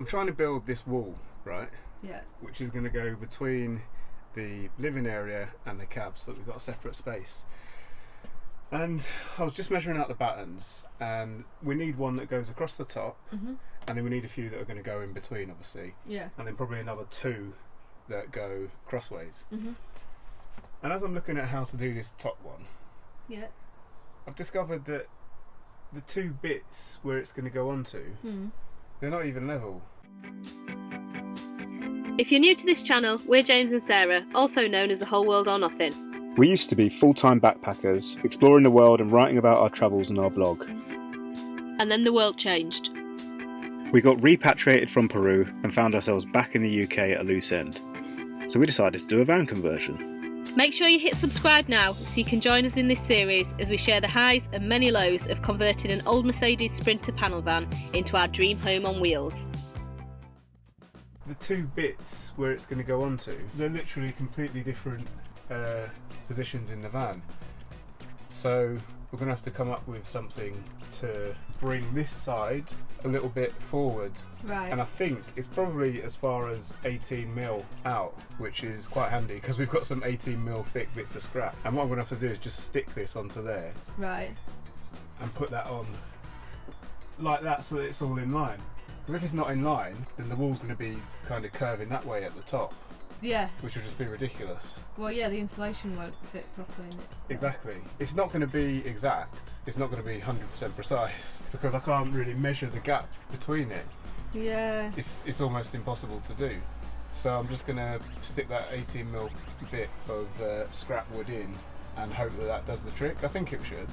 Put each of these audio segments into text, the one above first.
I'm trying to build this wall, right? Yeah. Which is going to go between the living area and the cab, so that we've got a separate space. And I was just measuring out the battens, and we need one that goes across the top, and then we need a few that are going to go in between, obviously. Yeah. And then probably another two that go crossways. And as I'm looking at how to do this top one, Yeah. I've discovered that the two bits where it's going to go onto, they're not even level. If you're new to this channel, we're James and Sarah, also known as The Whole World or Nothing. We used to be full-time backpackers, exploring the world and writing about our travels on our blog. And then the world changed. We got repatriated from Peru and found ourselves back in the UK at a loose end. So we decided to do a van conversion. Make sure you hit subscribe now so you can join us in this series as we share the highs and many lows of converting an old Mercedes Sprinter panel van into our dream home on wheels. The two bits where it's going to go onto, they're literally completely different positions in the van. So we're going to have to come up with something to bring this side a little bit forward. Right. And I think it's probably as far as 18mm out, which is quite handy because we've got some 18mm thick bits of scrap. And what I'm going to have to do is just stick this onto there. Right. And put that on like that so that it's all in line. Because if it's not in line, then the wall's going to be kind of curving that way at the top. Yeah. Which would just be ridiculous. Well, yeah, the insulation won't fit properly in it. Exactly. It's not going to be exact. It's not going to be 100% precise because I can't really measure the gap between it. Yeah. It's almost impossible to do. So I'm just going to stick that 18mm bit of scrap wood in and hope that that does the trick. I think it should.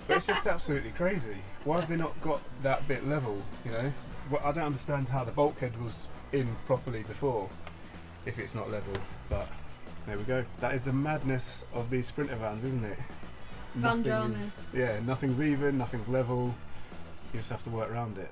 But it's just absolutely crazy. Why have they not got that bit level, you know? Well, I don't understand how the bulkhead was in properly before if it's not level, but there we go. That is the madness of these Sprinter vans, isn't it? Van dramas. Yeah, nothing's even, nothing's level. You just have to work around it.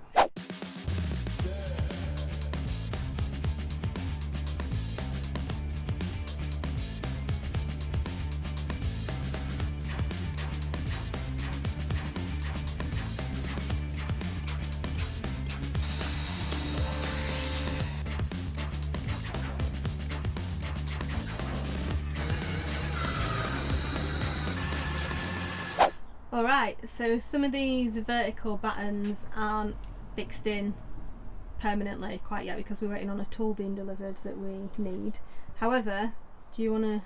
Alright, so some of these vertical battens aren't fixed in permanently quite yet because we're waiting on a tool being delivered that we need. However, do you want to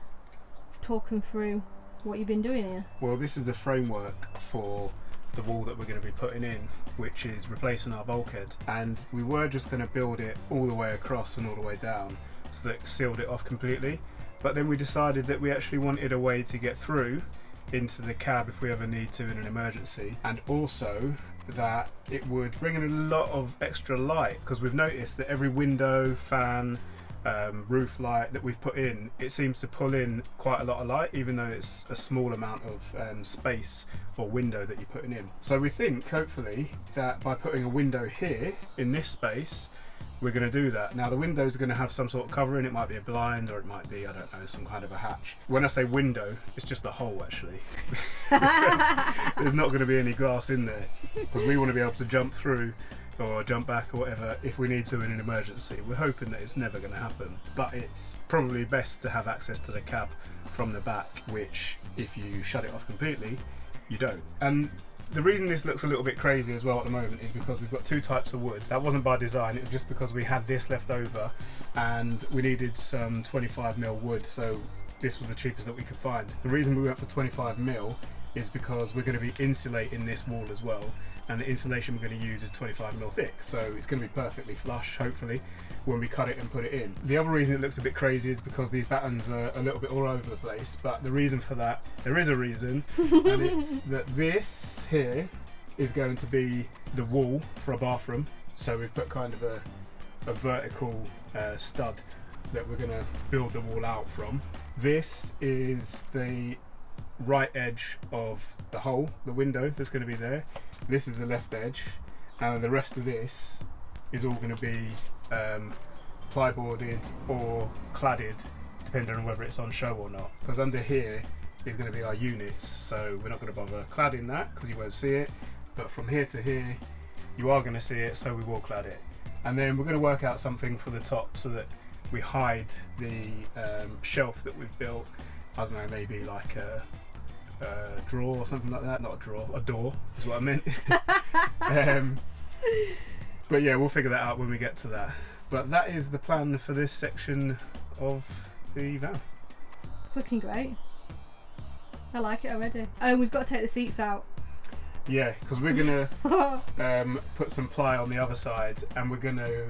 talk them through what you've been doing here? Well, this is the framework for the wall that we're going to be putting in, which is replacing our bulkhead. And we were just going to build it all the way across and all the way down so that it sealed it off completely. But then we decided that we actually wanted a way to get through into the cab if we ever need to in an emergency, and also that it would bring in a lot of extra light because we've noticed that every window, fan, roof light that we've put in, it seems to pull in quite a lot of light even though it's a small amount of space or window that you're putting in. So we think hopefully that by putting a window here in this space we're going to do that. Now the windows are going to have some sort of covering. It might be a blind or it might be, I don't know, some kind of a hatch. When I say window, it's just a hole actually. There's not going to be any glass in there because we want to be able to jump through or jump back or whatever if we need to in an emergency. We're hoping that it's never going to happen, but it's probably best to have access to the cab from the back, which if you shut it off completely, you don't. And the reason this looks a little bit crazy as well at the moment is because we've got two types of wood. That wasn't by design, it was just because we had this left over and we needed some 25mm wood, so this was the cheapest that we could find. The reason we went for 25mm is because we're going to be insulating this wall as well, and the insulation we're going to use is 25mm thick, so it's going to be perfectly flush hopefully when we cut it and put it in. The other reason it looks a bit crazy is because these battens are a little bit all over the place, but the reason for that, there is a reason, and it's that this here is going to be the wall for a bathroom. So we've put kind of a vertical stud that we're going to build the wall out from. This is the right edge of the hole, the window that's going to be there. This is the left edge, and the rest of this is all going to be plyboarded or cladded depending on whether it's on show or not, because under here is going to be our units, so we're not going to bother cladding that because you won't see it, but from here to here you are going to see it, so we will clad it. And then we're going to work out something for the top so that we hide the shelf that we've built. I don't know, maybe like a drawer or something like that. Not a drawer, a door is what I meant. But yeah, we'll figure that out when we get to that. But that is the plan for this section of the van. It's looking great. I like it already. Oh, we've got to take the seats out. Yeah, because we're going to put some ply on the other side, and we're going to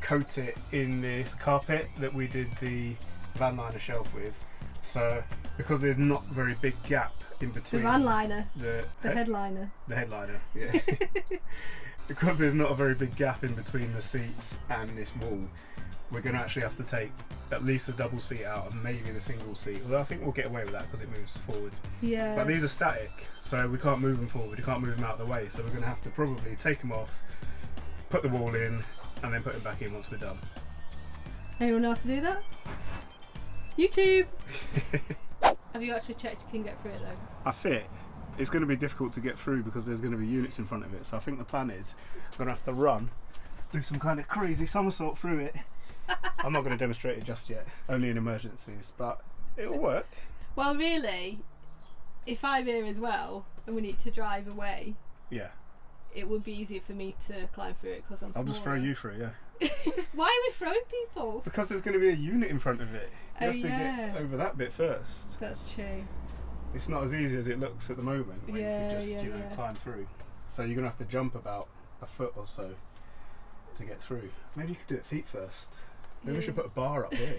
coat it in this carpet that we did the van liner shelf with. So because there's not a very big gap in between The van liner. the headliner. The headliner, yeah. Because there's not a very big gap in between the seats and this wall, we're going to actually have to take at least a double seat out and maybe the single seat. Although I think we'll get away with that because it moves forward. Yeah. But these are static, so we can't move them forward. We can't move them out of the way. So we're going to have to probably take them off, put the wall in, and then put them back in once we're done. Anyone know how to do that? YouTube! Have you actually checked you can get through it though? I fit. It's going to be difficult to get through because there's going to be units in front of it. So I think the plan is I'm going to have to run, do some kind of crazy somersault through it. I'm not going to demonstrate it just yet, only in emergencies, but it'll work. Well, really, if I'm here as well and we need to drive away, Yeah, it would be easier for me to climb through it because I'm I'll just throw smaller. you through it, yeah. Why are we throwing people? Because there's going to be a unit in front of it. You Oh, have to yeah. get over that bit first. That's true. It's not as easy as it looks at the moment when Yeah, you could just, yeah. climb through. So you're going to have to jump about a foot or so to get through. Maybe you could do it feet first. Maybe we should put a bar up here.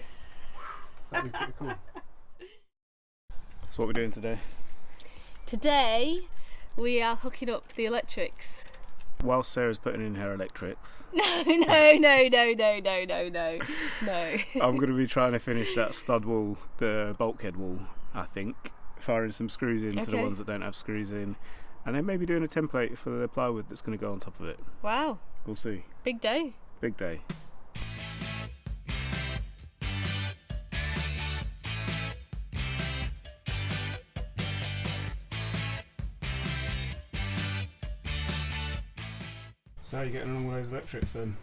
That'd be pretty cool. So what we're doing today? Today we are hooking up the electrics. While Sarah's putting in her electrics, No. I'm going to be trying to finish that stud wall, the bulkhead wall, I think. Firing some screws into the Okay. ones that don't have screws in. And then maybe doing a template for the plywood that's going to go on top of it. Wow, We'll see. big day. Big day. So how are you getting along with those electrics then?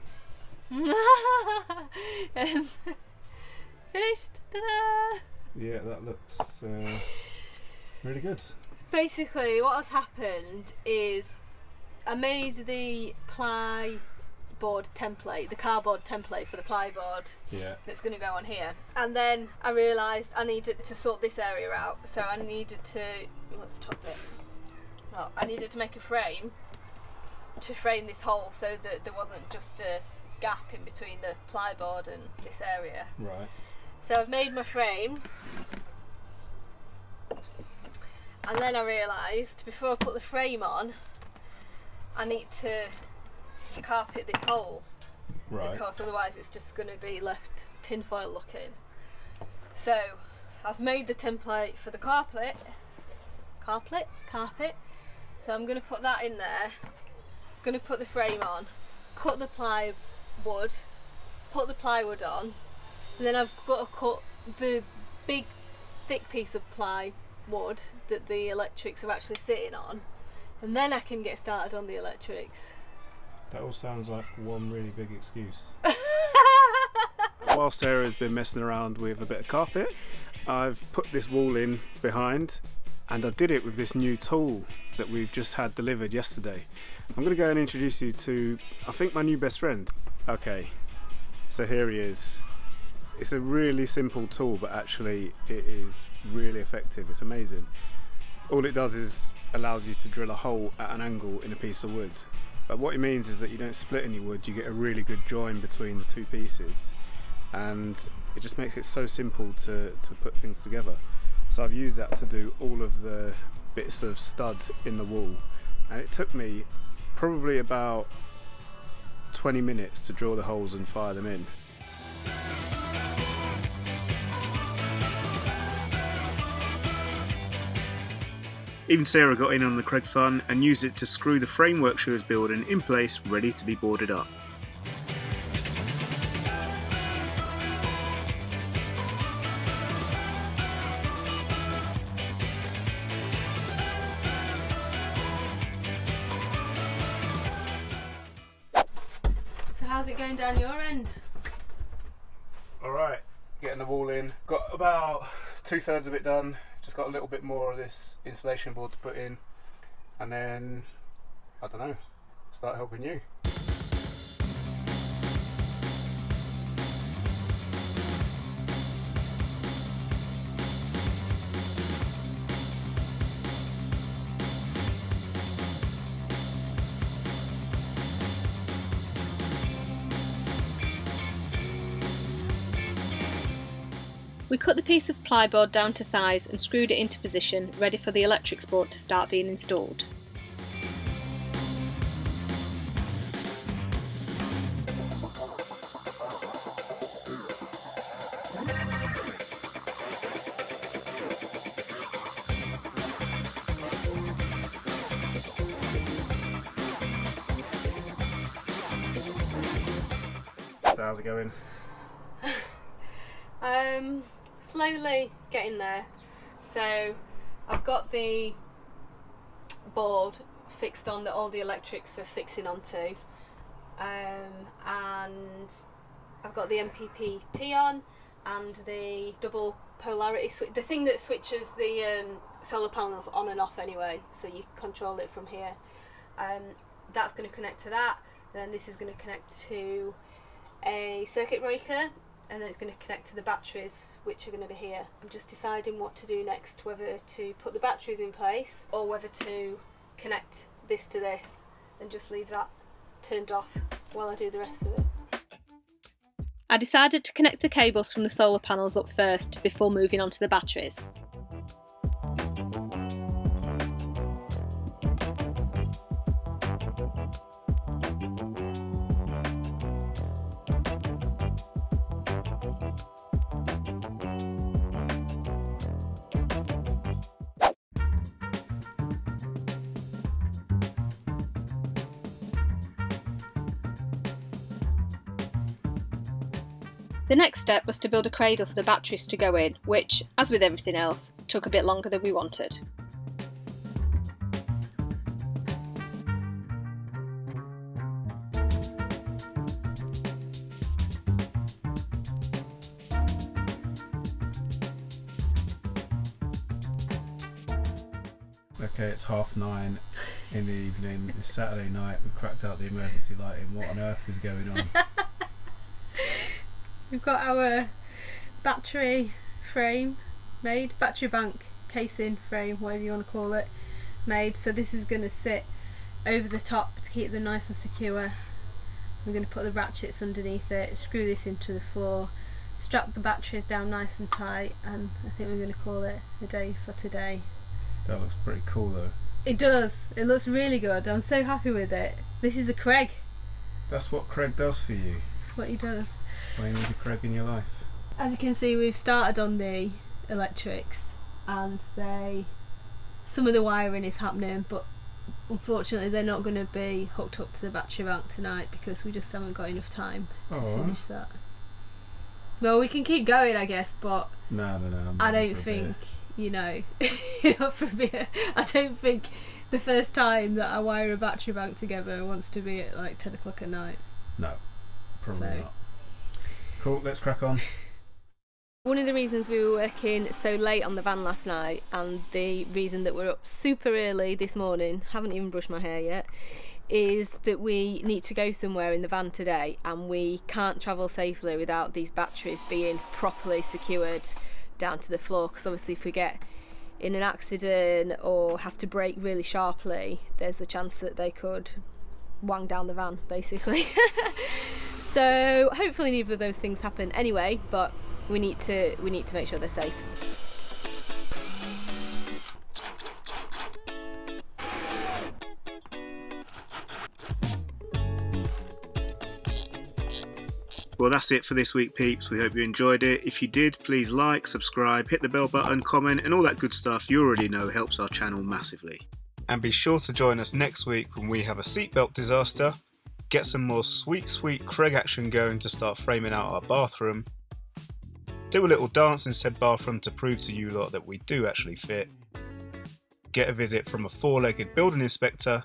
Finished. Ta-da! Yeah, that looks really good. Basically, what has happened is I made the ply board template, the cardboard template for the ply board Yeah. that's going to go on here, and then I realised I needed to sort this area out, so I needed to, what's the top bit? Oh, I needed to make a frame to frame this hole so that there wasn't just a gap in between the ply board and this area. Right. So I've made my frame, and then I realised before I put the frame on I need to carpet this hole, Right. because otherwise it's just going to be left tinfoil looking. So I've made the template for the carpet, so I'm going to put that in there, going to put the frame on, cut the plywood, put the plywood on, and then I've got to cut the big thick piece of plywood that the electrics are actually sitting on, and then I can get started on the electrics. That all sounds like one really big excuse. While Sarah's been messing around with a bit of carpet, I've put this wall in behind, and I did it with this new tool that we've just had delivered yesterday. I'm going to go and introduce you to, I think, my new best friend. Okay, so here he is. It's a really simple tool, but actually it is really effective. It's amazing. All it does is allows you to drill a hole at an angle in a piece of wood. But what it means is that you don't split any wood, you get a really good join between the two pieces, and it just makes it so simple to put things together. So I've used that to do all of the bits of stud in the wall, and it took me probably about 20 minutes to drill the holes and fire them in. Even Sarah got in on the Craig fun and used it to screw the framework she was building in place, ready to be boarded up. So how's it going down your end? Alright, getting the wall in. Got about 2/3 of it done. Just got a little bit more of this insulation board to put in. And then, I don't know, start helping you. We cut the piece of plyboard down to size and screwed it into position, ready for the electrics board to start being installed. So how's it going? Slowly getting there. So I've got the board fixed on that all the electrics are fixing onto, and I've got the MPPT on and the double polarity switch, the thing that switches the solar panels on and off anyway, so you control it from here. That's going to connect to that, then this is going to connect to a circuit breaker, and then it's going to connect to the batteries, which are going to be here. I'm just deciding what to do next, whether to put the batteries in place or whether to connect this to this and just leave that turned off while I do the rest of it. I decided to connect the cables from the solar panels up first before moving on to the batteries. The next step was to build a cradle for the batteries to go in, which, as with everything else, took a bit longer than we wanted. Okay, it's 9:30 in the evening. It's Saturday night. We've cracked out the emergency lighting. What on earth is going on? We've got our battery frame made, battery bank casing frame, whatever you want to call it, made. So this is going to sit over the top to keep them nice and secure. We're going to put the ratchets underneath it, screw this into the floor, strap the batteries down nice and tight, and I think we're going to call it a day for today. That looks pretty cool though. It does. It looks really good. I'm so happy with it. This is the Craig. That's what Craig does for you. That's what he does. That's why you need a Craig in your life. As you can see, we've started on the electrics, and some of the wiring is happening, but unfortunately they're not going to be hooked up to the battery bank tonight because we just haven't got enough time to finish that. Well, we can keep going, I guess, but No. I don't think, not for a beer. I don't think the first time that I wire a battery bank together wants to be at like 10 o'clock at night. No, probably not. Cool, let's crack on. One of the reasons we were working so late on the van last night, and the reason that we're up super early this morning, haven't even brushed my hair yet, is that we need to go somewhere in the van today, and we can't travel safely without these batteries being properly secured down to the floor, because obviously if we get in an accident or have to brake really sharply, there's a chance that they could wang down the van basically. So hopefully neither of those things happen anyway, but we need to make sure they're safe. Well, that's it for this week, peeps. We hope you enjoyed it. If you did, please like, subscribe, hit the bell button, comment, and all that good stuff you already know helps our channel massively. And be sure to join us next week when we have a seatbelt disaster, get some more sweet Craig action going to start framing out our bathroom, do a little dance in said bathroom to prove to you lot that we do actually fit, get a visit from a four-legged building inspector,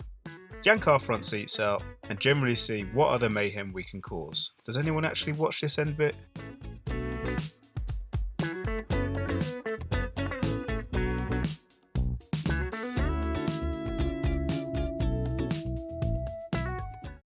yank our front seats out, and generally see what other mayhem we can cause. Does anyone actually watch this end bit?